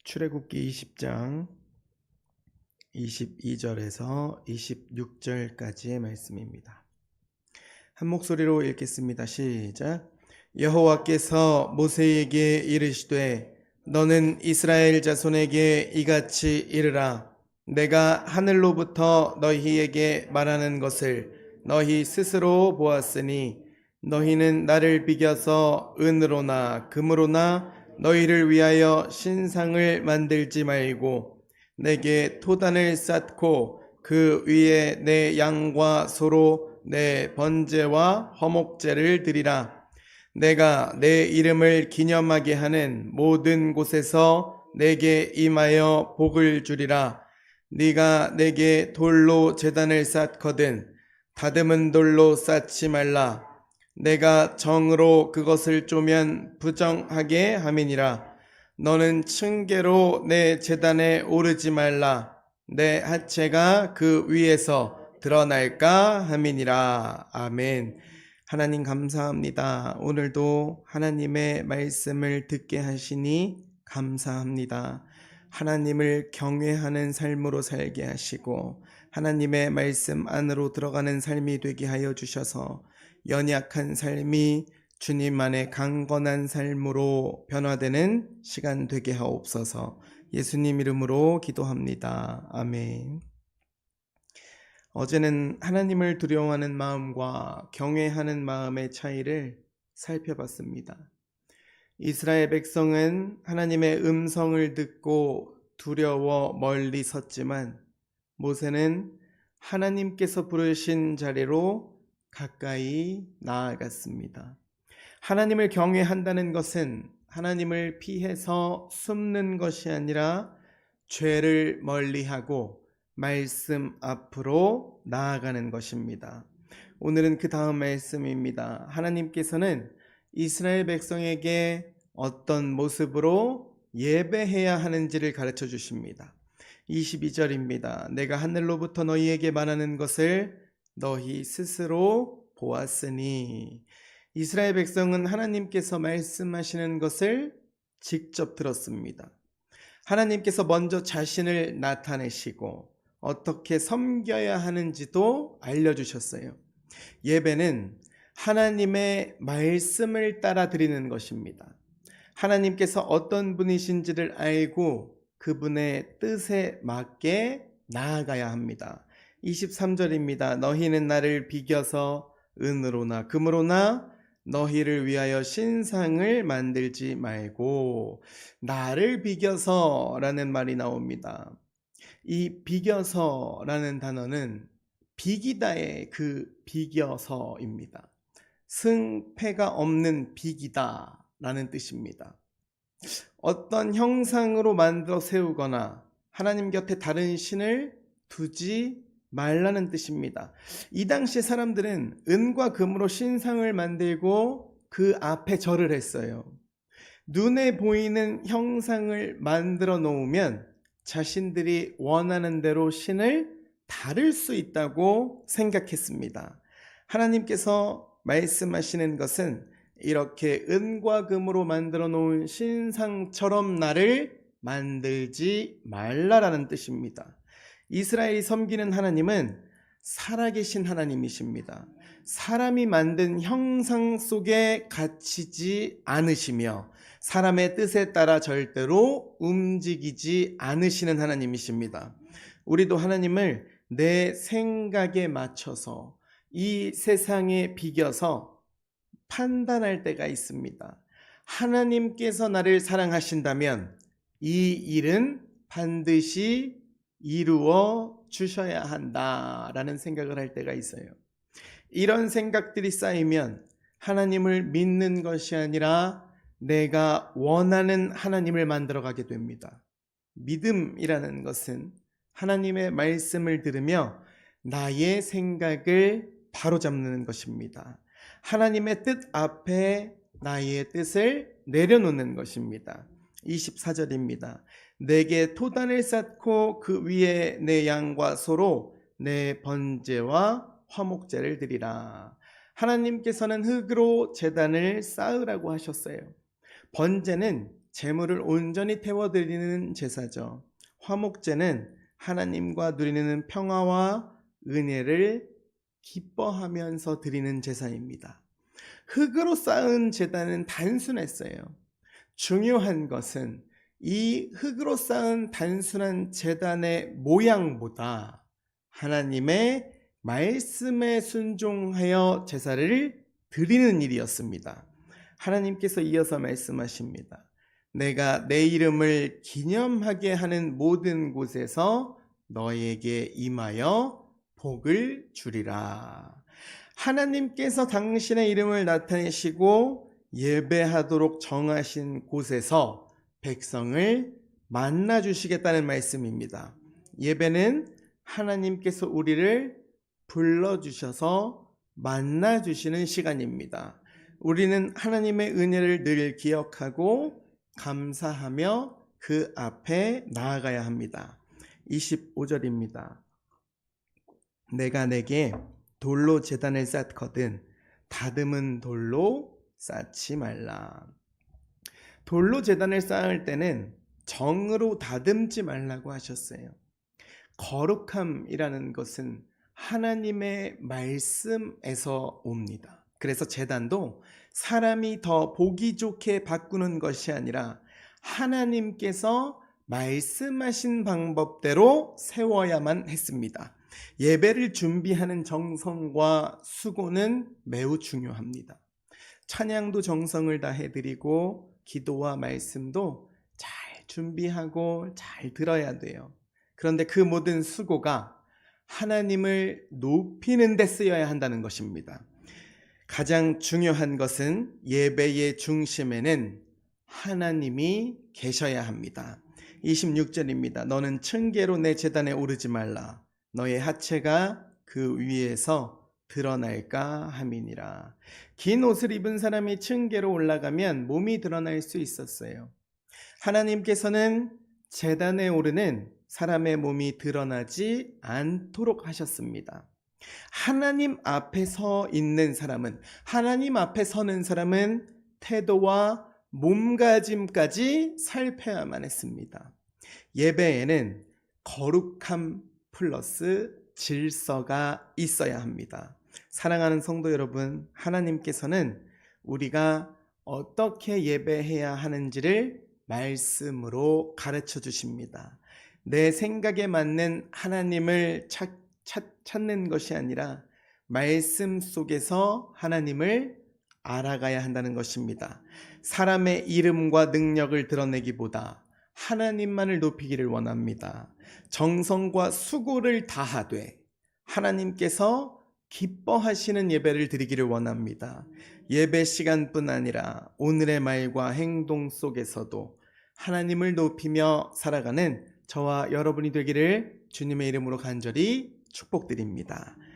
출애굽기 20장 22절에서 26절까지의 말씀입니다. 한 목소리로 읽겠습니다. 시작. 여호와께서 모세에게 이르시되 너는 이스라엘 자손에게 이같이 이르라. 내가 하늘로부터 너희에게 말하는 것을 너희 스스로 보았으니 너희는 나를 비겨서 은으로나 금으로나 너희를 위하여 신상을 만들지 말고 내게 토단을 쌓고 그 위에 내 양과 소로 내 번제와 화목제를 드리라. 내가 내 이름을 기념하게 하는 모든 곳에서 내게 임하여 복을 주리라. 네가 내게 돌로 제단을 쌓거든 다듬은 돌로 쌓지 말라. 내가 정으로 그것을 쪼면 부정하게 함이니라. 너는 층계로 내 제단에 오르지 말라. 내 하체가 그 위에서 드러날까 함이니라. 아멘. 하나님 감사합니다. 오늘도 하나님의 말씀을 듣게 하시니 감사합니다. 하나님을 경외하는 삶으로 살게 하시고 하나님의 말씀 안으로 들어가는 삶이 되게 하여 주셔서 연약한 삶이 주님 안에 강건한 삶으로 변화되는 시간 되게 하옵소서. 예수님 이름으로 기도합니다. 아멘. 어제는 하나님을 두려워하는 마음과 경외하는 마음의 차이를 살펴봤습니다. 이스라엘 백성은 하나님의 음성을 듣고 두려워 멀리 섰지만 모세는 하나님께서 부르신 자리로 가까이 나아갔습니다. 하나님을 경외한다는 것은 하나님을 피해서 숨는 것이 아니라 죄를 멀리하고 말씀 앞으로 나아가는 것입니다. 오늘은 그 다음 말씀입니다. 하나님께서는 이스라엘 백성에게 어떤 모습으로 예배해야 하는지를 가르쳐 주십니다. 22절입니다. 내가 하늘로부터 너희에게 말하는 것을 너희 스스로 보았으니. 이스라엘 백성은 하나님께서 말씀하시는 것을 직접 들었습니다. 하나님께서 먼저 자신을 나타내시고 어떻게 섬겨야 하는지도 알려주셨어요. 예배는 하나님의 말씀을 따라 드리는 것입니다. 하나님께서 어떤 분이신지를 알고 그분의 뜻에 맞게 나아가야 합니다. 23절입니다. 너희는 나를 비겨서 은으로나 금으로나 너희를 위하여 신상을 만들지 말고. 나를 비겨서 라는 말이 나옵니다. 이 비겨서 라는 단어는 비기다의 그 비겨서입니다. 승패가 없는 비기다 라는 뜻입니다. 어떤 형상으로 만들어 세우거나 하나님 곁에 다른 신을 두지 말라는 뜻입니다. 이 당시 사람들은 은과 금으로 신상을 만들고 그 앞에 절을 했어요. 눈에 보이는 형상을 만들어 놓으면 자신들이 원하는 대로 신을 다룰 수 있다고 생각했습니다. 하나님께서 말씀하시는 것은 이렇게 은과 금으로 만들어 놓은 신상처럼 나를 만들지 말라라는 뜻입니다. 이스라엘이 섬기는 하나님은 살아계신 하나님이십니다. 사람이 만든 형상 속에 갇히지 않으시며 사람의 뜻에 따라 절대로 움직이지 않으시는 하나님이십니다. 우리도 하나님을 내 생각에 맞춰서 이 세상에 비겨서 판단할 때가 있습니다. 하나님께서 나를 사랑하신다면 이 일은 반드시 이루어 주셔야 한다라는 생각을 할 때가 있어요. 이런 생각들이 쌓이면 하나님을 믿는 것이 아니라 내가 원하는 하나님을 만들어가게 됩니다. 믿음이라는 것은 하나님의 말씀을 들으며 나의 생각을 바로잡는 것입니다. 하나님의 뜻 앞에 나의 뜻을 내려놓는 것입니다. 24절입니다. 내게 토단을 쌓고 그 위에 내 양과 소로 내 번제와 화목제를 드리라. 하나님께서는 흙으로 제단을 쌓으라고 하셨어요. 번제는 재물을 온전히 태워드리는 제사죠. 화목제는 하나님과 누리는 평화와 은혜를 기뻐하면서 드리는 제사입니다. 흙으로 쌓은 제단은 단순했어요. 중요한 것은 이 흙으로 쌓은 단순한 제단의 모양보다 하나님의 말씀에 순종하여 제사를 드리는 일이었습니다. 하나님께서 이어서 말씀하십니다. 내가 내 이름을 기념하게 하는 모든 곳에서 너에게 임하여 복을 주리라. 하나님께서 당신의 이름을 나타내시고 예배하도록 정하신 곳에서 백성을 만나 주시겠다는 말씀입니다. 예배는 하나님께서 우리를 불러주셔서 만나 주시는 시간입니다. 우리는 하나님의 은혜를 늘 기억하고 감사하며 그 앞에 나아가야 합니다. 25절입니다. 내가 내게 돌로 제단을 쌓거든 다듬은 돌로 쌓지 말라. 돌로 제단을 쌓을 때는 정으로 다듬지 말라고 하셨어요. 거룩함이라는 것은 하나님의 말씀에서 옵니다. 그래서 제단도 사람이 더 보기 좋게 바꾸는 것이 아니라 하나님께서 말씀하신 방법대로 세워야만 했습니다. 예배를 준비하는 정성과 수고는 매우 중요합니다. 찬양도 정성을 다해드리고 기도와 말씀도 잘 준비하고 잘 들어야 돼요. 그런데 그 모든 수고가 하나님을 높이는 데 쓰여야 한다는 것입니다. 가장 중요한 것은 예배의 중심에는 하나님이 계셔야 합니다. 26절입니다. 너는 층계로 내 제단에 오르지 말라. 너의 하체가 그 위에서 드러날까 함이니라. 긴 옷을 입은 사람이 층계로 올라가면 몸이 드러날 수 있었어요. 하나님께서는 제단에 오르는 사람의 몸이 드러나지 않도록 하셨습니다. 하나님 앞에 서 있는 사람은, 하나님 앞에 서는 사람은 태도와 몸가짐까지 살펴야만 했습니다. 예배에는 거룩함 플러스 질서가 있어야 합니다. 사랑하는 성도 여러분, 하나님께서는 우리가 어떻게 예배해야 하는지를 말씀으로 가르쳐 주십니다. 내 생각에 맞는 하나님을 찾는 것이 아니라 말씀 속에서 하나님을 알아가야 한다는 것입니다. 사람의 이름과 능력을 드러내기보다 하나님만을 높이기를 원합니다. 정성과 수고를 다하되 하나님께서 기뻐하시는 예배를 드리기를 원합니다. 예배 시간뿐 아니라 오늘의 말과 행동 속에서도 하나님을 높이며 살아가는 저와 여러분이 되기를 주님의 이름으로 간절히 축복드립니다.